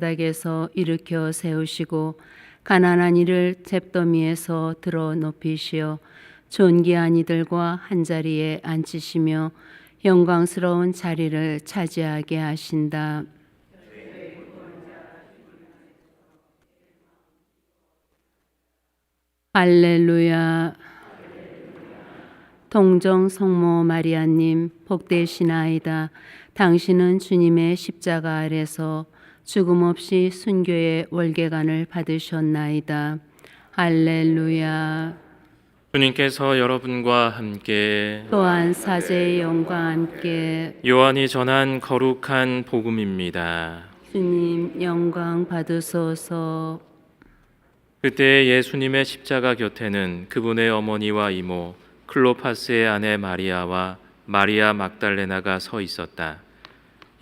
바닥에서 일으켜 세우시고 가난한 이를 잿더미에서 들어 높이시어 존귀한 이들과 한자리에 앉히시며 영광스러운 자리를 차지하게 하신다. 할렐루야. 동정 성모 마리아님 복되시나이다. 당신은 주님의 십자가 아래서 죽음 없이 순교의 월계관을 받으셨나이다. 할렐루야. 주님께서 여러분과 함께 또한 사제의 영과 함께 요한이 전한 거룩한 복음입니다. 주님 영광 받으소서. 그때 예수님의 십자가 곁에는 그분의 어머니와 이모 클로파스의 아내 마리아와 마리아 막달레나가 서 있었다.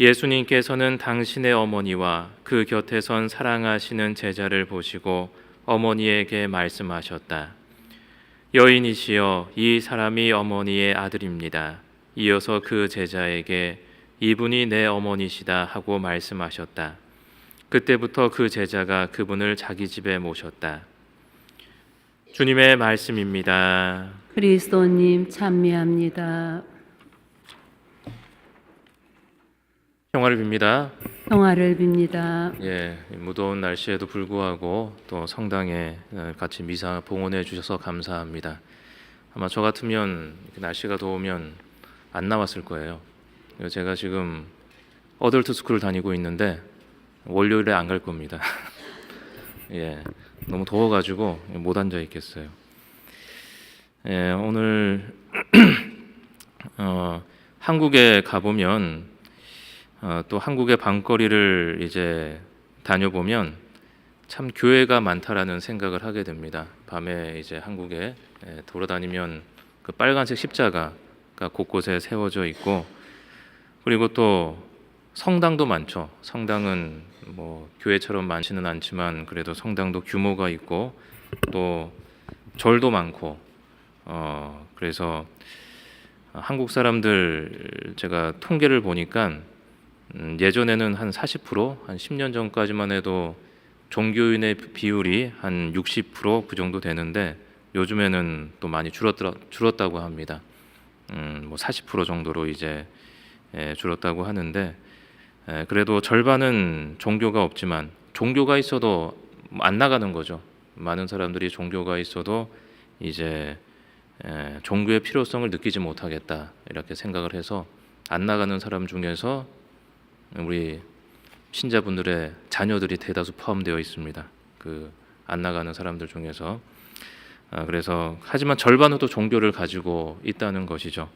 예수님께서는 당신의 어머니와 그 곁에 선 사랑하시는 제자를 보시고 어머니에게 말씀하셨다. 여인이시여, 이 사람이 어머니의 아들입니다. 이어서 그 제자에게 이분이 내 어머니시다 하고 말씀하셨다. 그때부터 그 제자가 그분을 자기 집에 모셨다. 주님의 말씀입니다. 그리스도님 찬미합니다. 평화를 빕니다. 평화를 빕니다. 무더운 날씨에도 불구하고 또 성당에 같이 미사 봉헌해 주셔서 감사합니다. 아마 저 같으면 날씨가 더우면 안 나왔을 거예요. 제가 지금 어덜트 스쿨을 다니고 있는데 월요일에 안 갈 겁니다. 너무 더워가지고 못 앉아 있겠어요. 오늘 한국에 가보면 또 한국의 밤거리를 이제 다녀보면 참 교회가 많다라는 생각을 하게 됩니다. 밤에 이제 한국에 돌아다니면 그 빨간색 십자가가 곳곳에 세워져 있고, 그리고 또 성당도 많죠. 성당은 뭐 교회처럼 많지는 않지만 그래도 성당도 규모가 있고 또 절도 많고 그래서 한국 사람들 제가 통계를 보니까 예전에는 한 40%, 한 10년 전까지만 해도 종교인의 비율이 한 60%그 정도 되는데 요즘에는 또 많이 줄었다고 합니다. 뭐 40% 정도로 이제 줄었다고 하는데, 그래도 절반은 종교가 없지만 종교가 있어도 안 나가는 거죠. 많은 사람들이 종교가 있어도 이제 종교의 필요성을 느끼지 못하겠다 이렇게 생각을 해서 안 나가는 사람 중에서 우리 신자분들의 자녀들이 대다수 포함되어 있습니다. 그 안 나가는 사람들 중에서. 그래서 하지만 절반은 또 종교를 가지고 있다는 것이죠.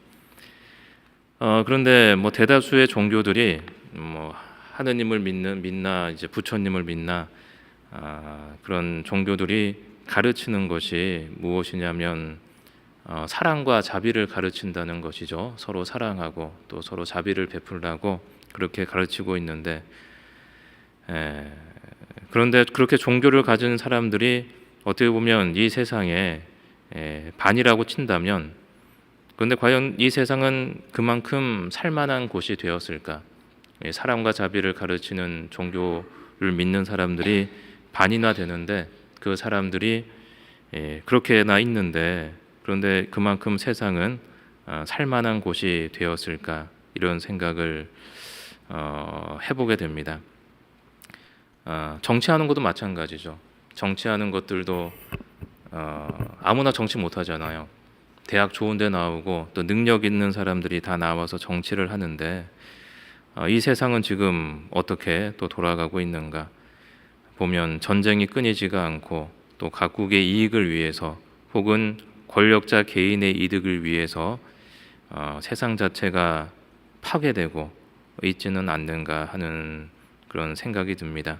그런데 뭐 대다수의 종교들이 뭐 하느님을 믿나 이제 부처님을 믿나 그런 종교들이 가르치는 것이 무엇이냐면 사랑과 자비를 가르친다는 것이죠. 서로 사랑하고 또 서로 자비를 베풀라고 그렇게 가르치고 있는데, 그런데 그렇게 종교를 가진 사람들이 어떻게 보면 이 세상에 반이라고 친다면, 그런데 과연 이 세상은 그만큼 살만한 곳이 되었을까? 사랑과 자비를 가르치는 종교를 믿는 사람들이 반이나 되는데 그 사람들이 그렇게나 있는데, 그런데 그만큼 세상은 살만한 곳이 되었을까? 이런 생각을 해보게 됩니다. 정치하는 것도 마찬가지죠. 정치하는 것들도 아무나 정치 못하잖아요. 대학 좋은 데 나오고 또 능력 있는 사람들이 다 나와서 정치를 하는데 이 세상은 지금 어떻게 또 돌아가고 있는가 보면 전쟁이 끊이지가 않고 또 각국의 이익을 위해서 혹은 권력자 개인의 이득을 위해서 세상 자체가 파괴되고 있지는 않는가 하는 그런 생각이 듭니다.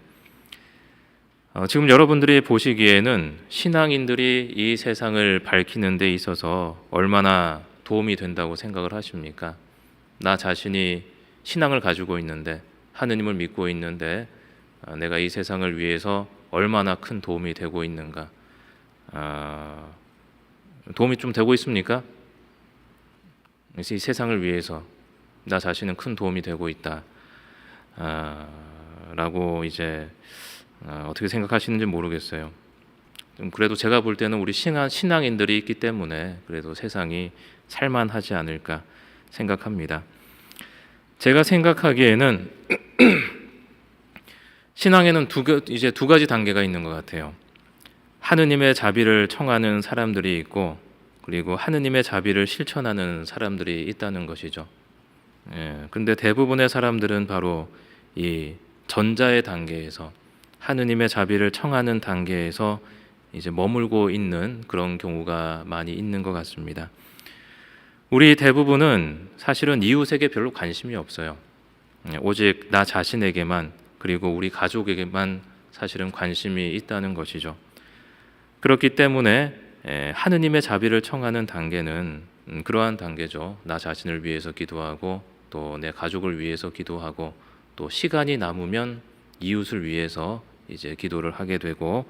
지금 여러분들이 보시기에는 신앙인들이 이 세상을 밝히는 데 있어서 얼마나 도움이 된다고 생각을 하십니까? 나 자신이 신앙을 가지고 있는데, 하느님을 믿고 있는데 내가 이 세상을 위해서 얼마나 큰 도움이 되고 있는가? 도움이 좀 되고 있습니까? 이 세상을 위해서 나 자신은 큰 도움이 되고 있다. 라고 이제 어떻게 생각하시는지 모르겠어요. 좀 그래도 제가 볼 때는 우리 신앙인들이 있기 때문에 그래도 세상이 살만하지 않을까 생각합니다. 제가 생각하기에는 신앙에는 이제 두 가지 단계가 있는 것 같아요. 하느님의 자비를 청하는 사람들이 있고, 그리고 하느님의 자비를 실천하는 사람들이 있다는 것이죠. 근데 대부분의 사람들은 바로 이 전자의 단계에서, 하느님의 자비를 청하는 단계에서 이제 머물고 있는 그런 경우가 많이 있는 것 같습니다. 우리 대부분은 사실은 이웃에게 별로 관심이 없어요. 오직 나 자신에게만, 그리고 우리 가족에게만 사실은 관심이 있다는 것이죠. 그렇기 때문에 하느님의 자비를 청하는 단계는 그러한 단계죠. 나 자신을 위해서 기도하고, 또 내 가족을 위해서 기도하고, 또 시간이 남으면 이웃을 위해서 이제 기도를 하게 되고,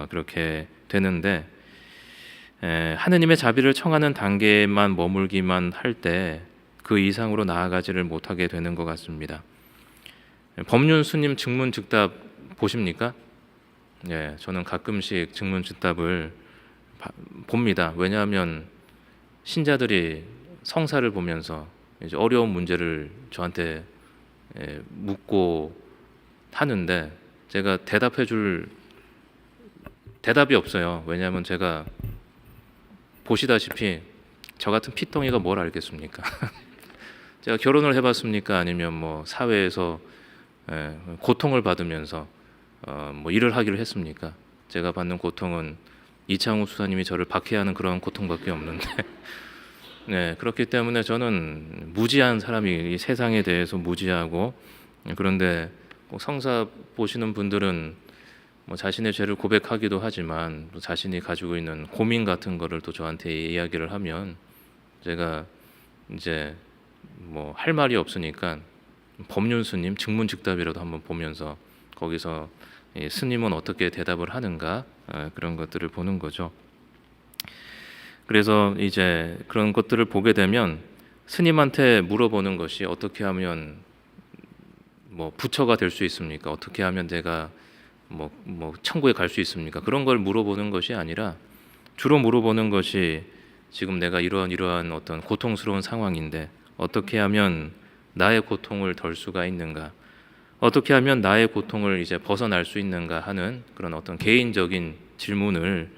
그렇게 되는데, 하느님의 자비를 청하는 단계에만 머물기만 할 때 그 이상으로 나아가지를 못하게 되는 것 같습니다. 법륜스님 증문즉답 보십니까? 저는 가끔씩 증문즉답을 봅니다. 왜냐하면 신자들이 성사를 보면서 이제 어려운 문제를 저한테 묻고 하는데 제가 대답이 없어요. 왜냐하면 제가 보시다시피 저 같은 피덩이가 뭘 알겠습니까? 제가 결혼을 해봤습니까? 아니면 뭐 사회에서 고통을 받으면서 뭐 일을 하기를 했습니까? 제가 받는 고통은 이창우 수사님이 저를 박해하는 그런 고통밖에 없는데 그렇기 때문에 저는 무지한 사람이 이 세상에 대해서 무지하고, 그런데 꼭 성사 보시는 분들은 뭐 자신의 죄를 고백하기도 하지만 또 자신이 가지고 있는 고민 같은 거를 또 저한테 이야기를 하면 제가 이제 뭐 할 말이 없으니까 법륜스님 증문즉답이라도 한번 보면서 거기서 스님은 어떻게 대답을 하는가, 그런 것들을 보는 거죠. 그래서 이제 그런 것들을 보게 되면 스님한테 물어보는 것이 어떻게 하면 뭐 부처가 될 수 있습니까? 어떻게 하면 내가 뭐 천국에 갈 수 있습니까? 그런 걸 물어보는 것이 아니라 주로 물어보는 것이 지금 내가 이러한 어떤 고통스러운 상황인데 어떻게 하면 나의 고통을 덜 수가 있는가? 어떻게 하면 나의 고통을 이제 벗어날 수 있는가 하는 그런 어떤 개인적인 질문을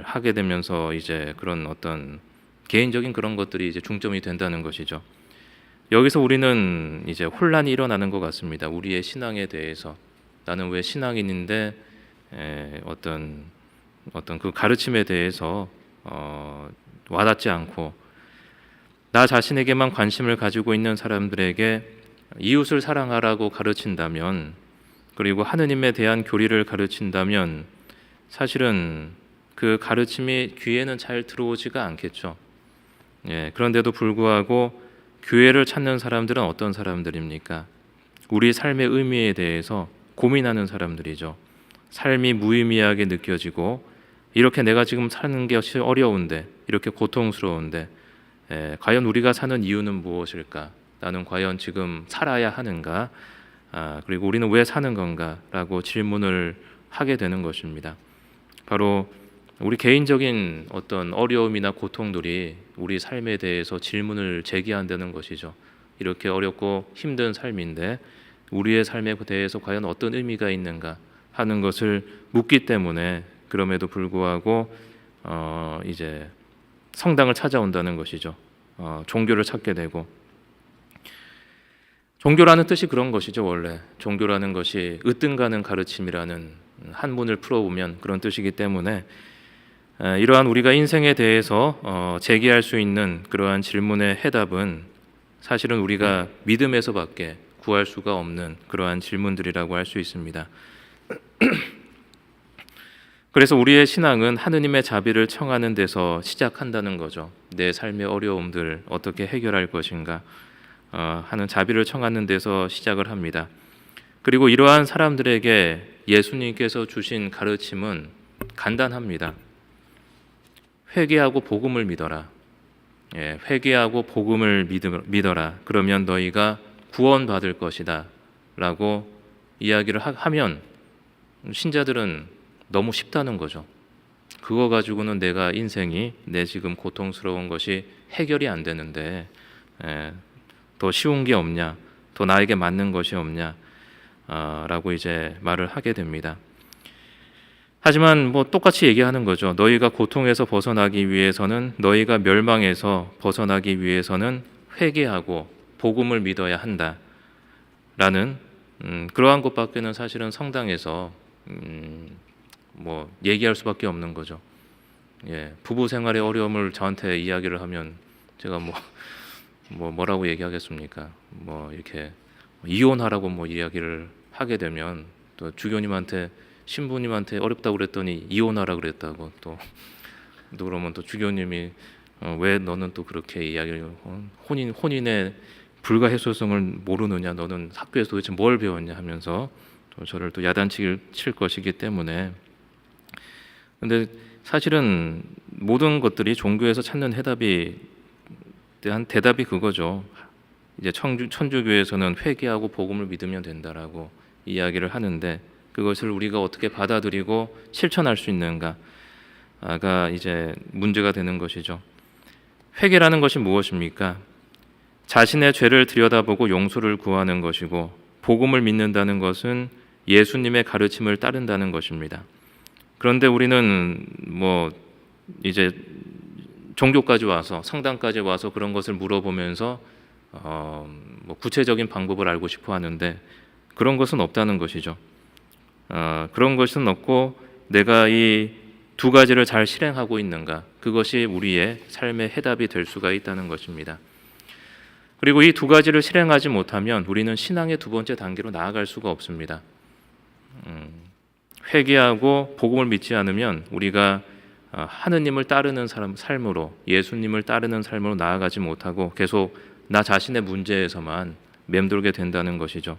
하게 되면서 이제 그런 어떤 개인적인 그런 것들이 이제 중점이 된다는 것이죠. 여기서 우리는 이제 혼란이 일어나는 것 같습니다. 우리의 신앙에 대해서 나는 왜 신앙인인데 어떤 그 가르침에 대해서 와닿지 않고 나 자신에게만 관심을 가지고 있는 사람들에게 이웃을 사랑하라고 가르친다면, 그리고 하느님에 대한 교리를 가르친다면 사실은 그 가르침이 귀에는 잘 들어오지가 않겠죠. 그런데도 불구하고 교회를 찾는 사람들은 어떤 사람들입니까? 우리 삶의 의미에 대해서 고민하는 사람들이죠. 삶이 무의미하게 느껴지고 이렇게 내가 지금 사는 것이 어려운데, 이렇게 고통스러운데 과연 우리가 사는 이유는 무엇일까? 나는 과연 지금 살아야 하는가? 그리고 우리는 왜 사는 건가? 라고 질문을 하게 되는 것입니다. 바로 우리 개인적인 어떤 어려움이나 고통들이 우리 삶에 대해서 질문을 제기한다는 것이죠. 이렇게 어렵고 힘든 삶인데 우리의 삶에 대해서 과연 어떤 의미가 있는가 하는 것을 묻기 때문에, 그럼에도 불구하고 이제 성당을 찾아온다는 것이죠. 종교를 찾게 되고, 종교라는 뜻이 그런 것이죠. 원래 종교라는 것이 으뜸가는 가르침이라는 한문을 풀어보면 그런 뜻이기 때문에 이러한 우리가 인생에 대해서 제기할 수 있는 그러한 질문의 해답은 사실은 우리가 믿음에서밖에 구할 수가 없는 그러한 질문들이라고 할 수 있습니다. 그래서 우리의 신앙은 하느님의 자비를 청하는 데서 시작한다는 거죠. 내 삶의 어려움들 어떻게 해결할 것인가 하는 자비를 청하는 데서 시작을 합니다. 그리고 이러한 사람들에게 예수님께서 주신 가르침은 간단합니다. 회개하고 복음을 믿어라. 회개하고 복음을 믿어라. 그러면 너희가 구원받을 것이다 라고 이야기를 하면 신자들은 너무 쉽다는 거죠. 그거 가지고는 내가 인생이 내 지금 고통스러운 것이 해결이 안 되는데 더 쉬운 게 없냐, 더 나에게 맞는 것이 없냐 라고 이제 말을 하게 됩니다. 하지만 뭐 똑같이 얘기하는 거죠. 너희가 고통에서 벗어나기 위해서는, 너희가 멸망에서 벗어나기 위해서는 회개하고 복음을 믿어야 한다 라는 그러한 것밖에는 사실은 성당에서 뭐 얘기할 수밖에 없는 거죠. 부부 생활의 어려움을 저한테 이야기를 하면 제가 뭐라고 얘기하겠습니까? 뭐 이렇게 이혼하라고 뭐 이야기를 하게 되면 또 주교님한테, 신부님한테 어렵다고 그랬더니 이혼하라 그랬다고 또 그러면 또 주교님이 왜 너는 또 그렇게 이야기를 혼인의 불가해소성을 모르느냐, 너는 학교에서 도대체 뭘 배웠냐 하면서 또 저를 또 야단칠 것이기 때문에. 근데 사실은 모든 것들이 종교에서 찾는 대한 대답이 그거죠. 이제 천주교에서는 회개하고 복음을 믿으면 된다라고 이야기를 하는데, 그것을 우리가 어떻게 받아들이고 실천할 수 있는가가 이제 문제가 되는 것이죠. 회개라는 것이 무엇입니까? 자신의 죄를 들여다보고 용서를 구하는 것이고, 복음을 믿는다는 것은 예수님의 가르침을 따른다는 것입니다. 그런데 우리는 뭐 이제 종교까지 와서, 성당까지 와서 그런 것을 물어보면서 뭐 구체적인 방법을 알고 싶어 하는데 그런 것은 없다는 것이죠. 그런 것은 없고, 내가 이 두 가지를 잘 실행하고 있는가, 그것이 우리의 삶의 해답이 될 수가 있다는 것입니다. 그리고 이 두 가지를 실행하지 못하면 우리는 신앙의 두 번째 단계로 나아갈 수가 없습니다. 회개하고 복음을 믿지 않으면 우리가 하느님을 따르는 삶으로, 예수님을 따르는 삶으로 나아가지 못하고 계속 나 자신의 문제에서만 맴돌게 된다는 것이죠.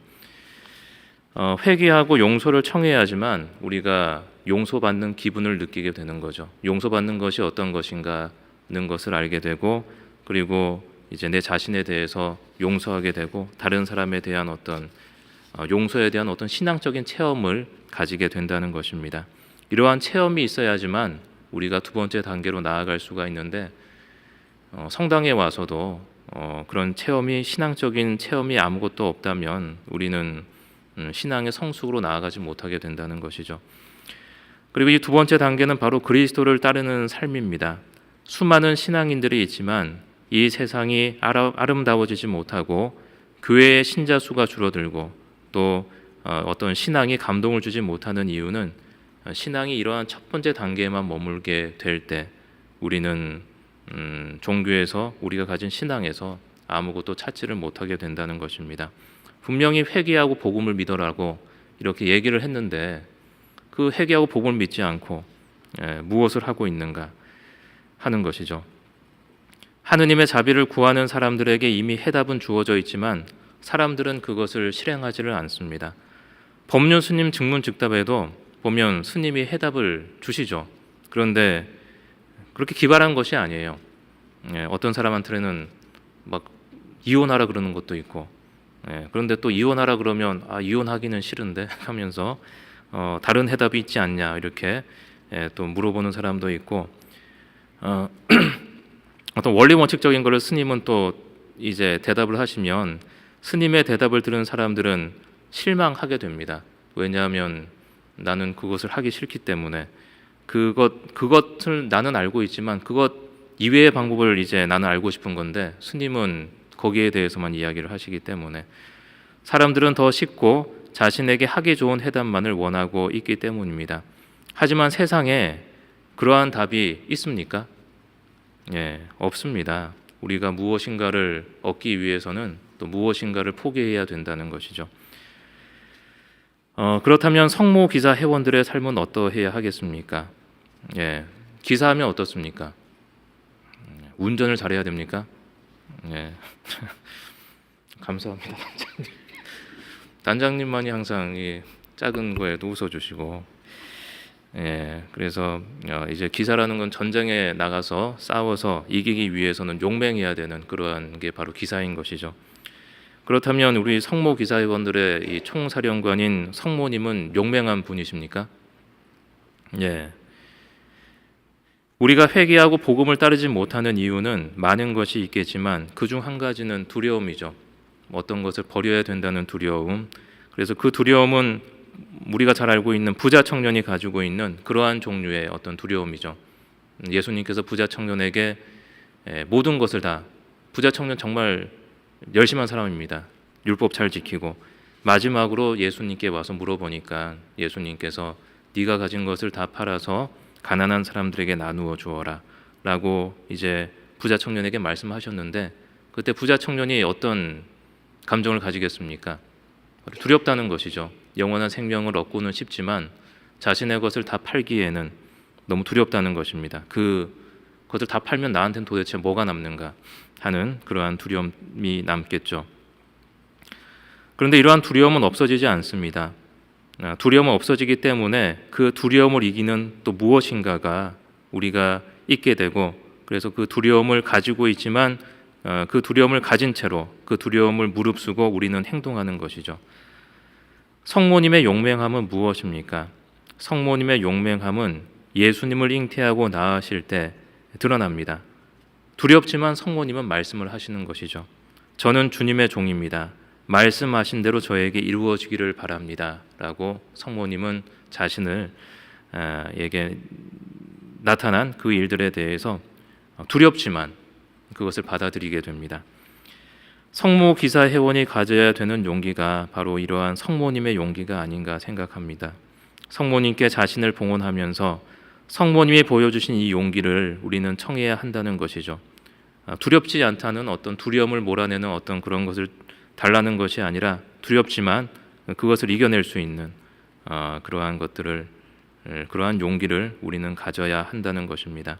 회개하고 용서를 청해야지만 우리가 용서받는 기분을 느끼게 되는 거죠. 용서받는 것이 어떤 것인가 하는 것을 알게 되고, 그리고 이제 내 자신에 대해서 용서하게 되고, 다른 사람에 대한 어떤 용서에 대한 어떤 신앙적인 체험을 가지게 된다는 것입니다. 이러한 체험이 있어야지만 우리가 두 번째 단계로 나아갈 수가 있는데, 성당에 와서도 그런 체험이, 신앙적인 체험이 아무것도 없다면 우리는 신앙의 성숙으로 나아가지 못하게 된다는 것이죠. 그리고 이 두 번째 단계는 바로 그리스도를 따르는 삶입니다. 수많은 신앙인들이 있지만 이 세상이 아름다워지지 못하고 교회의 신자 수가 줄어들고 또 어떤 신앙이 감동을 주지 못하는 이유는, 신앙이 이러한 첫 번째 단계에만 머물게 될 때 우리는 종교에서, 우리가 가진 신앙에서 아무것도 찾지를 못하게 된다는 것입니다. 분명히 회개하고 복음을 믿어라고 이렇게 얘기를 했는데 그 회개하고 복음을 믿지 않고 무엇을 하고 있는가 하는 것이죠. 하느님의 자비를 구하는 사람들에게 이미 해답은 주어져 있지만 사람들은 그것을 실행하지를 않습니다. 법륜 스님 증문즉답에도 보면 스님이 해답을 주시죠. 그런데 그렇게 기발한 것이 아니에요. 어떤 사람한테는 막 이혼하라 그러는 것도 있고, 그런데 또 이혼하라 그러면 이혼하기는 싫은데 하면서 다른 해답이 있지 않냐 이렇게 또 물어보는 사람도 있고, 어떤 원리 원칙적인 것을 스님은 또 이제 대답을 하시면 스님의 대답을 들은 사람들은 실망하게 됩니다. 왜냐하면 나는 그것을 하기 싫기 때문에, 그것을 나는 알고 있지만 그것 이외의 방법을 이제 나는 알고 싶은 건데 스님은 거기에 대해서만 이야기를 하시기 때문에 사람들은 더 쉽고 자신에게 하기 좋은 해답만을 원하고 있기 때문입니다. 하지만 세상에 그러한 답이 있습니까? 없습니다. 우리가 무엇인가를 얻기 위해서는 또 무엇인가를 포기해야 된다는 것이죠. 그렇다면 성모 기사 회원들의 삶은 어떠해야 하겠습니까? 기사하면 어떻습니까? 운전을 잘해야 됩니까? 감사합니다, 단장님. 단장님만이 항상 이 작은 거에도 웃어주시고, 그래서 이제 기사라는 건 전쟁에 나가서 싸워서 이기기 위해서는 용맹해야 되는 그러한 게 바로 기사인 것이죠. 그렇다면 우리 성모 기사회원들의 이 총사령관인 성모님은 용맹한 분이십니까? 예. 우리가 회개하고 복음을 따르지 못하는 이유는 많은 것이 있겠지만 그중 한 가지는 두려움이죠. 어떤 것을 버려야 된다는 두려움. 그래서 그 두려움은 우리가 잘 알고 있는 부자 청년이 가지고 있는 그러한 종류의 어떤 두려움이죠. 예수님께서 부자 청년에게 모든 것을 다, 부자 청년 정말 열심한 사람입니다. 율법 잘 지키고, 마지막으로 예수님께 와서 물어보니까 예수님께서 네가 가진 것을 다 팔아서 가난한 사람들에게 나누어 주어라 라고 이제 부자 청년에게 말씀하셨는데, 그때 부자 청년이 어떤 감정을 가지겠습니까? 두렵다는 것이죠. 영원한 생명을 얻고는 싶지만 자신의 것을 다 팔기에는 너무 두렵다는 것입니다. 그것을 다 팔면 나한테는 도대체 뭐가 남는가 하는 그러한 두려움이 남겠죠. 그런데 이러한 두려움은 없어지지 않습니다. 두려움은 없어지기 때문에 그 두려움을 이기는 또 무엇인가가 우리가 있게 되고, 그래서 그 두려움을 가지고 있지만 그 두려움을 가진 채로 그 두려움을 무릅쓰고 우리는 행동하는 것이죠. 성모님의 용맹함은 무엇입니까? 성모님의 용맹함은 예수님을 잉태하고 낳으실 때 드러납니다. 두렵지만 성모님은 말씀을 하시는 것이죠. 저는 주님의 종입니다. 말씀하신 대로 저에게 이루어지기를 바랍니다 라고 성모님은 자신에게 나타난 그 일들에 대해서 두렵지만 그것을 받아들이게 됩니다. 성모 기사 회원이 가져야 되는 용기가 바로 이러한 성모님의 용기가 아닌가 생각합니다. 성모님께 자신을 봉헌하면서 성모님이 보여주신 이 용기를 우리는 청해야 한다는 것이죠. 두렵지 않다는 어떤 두려움을 몰아내는 어떤 그런 것을 달라는 것이 아니라 두렵지만 그것을 이겨낼 수 있는 그러한 것들을, 그러한 용기를 우리는 가져야 한다는 것입니다.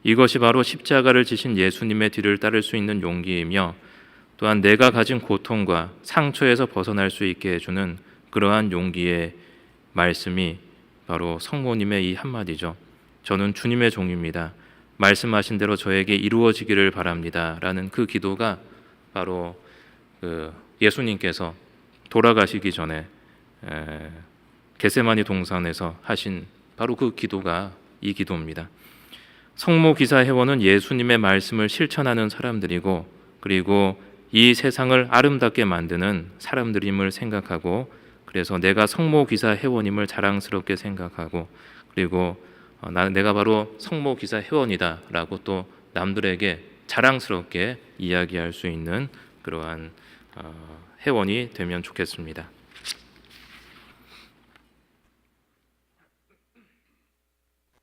이것이 바로 십자가를 지신 예수님의 뒤를 따를 수 있는 용기이며, 또한 내가 가진 고통과 상처에서 벗어날 수 있게 해주는 그러한 용기의 말씀이 바로 성모님의 이 한마디죠. 저는 주님의 종입니다. 말씀하신 대로 저에게 이루어지기를 바랍니다 라는 그 기도가 바로 예수님께서 돌아가시기 전에 겟세마니 동산에서 하신 바로 그 기도가 이 기도입니다. 성모 기사 회원은 예수님의 말씀을 실천하는 사람들이고, 그리고 이 세상을 아름답게 만드는 사람들임을 생각하고, 그래서 내가 성모 기사 회원임을 자랑스럽게 생각하고, 그리고 내가 바로 성모 기사 회원이다 라고 또 남들에게 자랑스럽게 이야기할 수 있는 그러한 회원이 되면 좋겠습니다.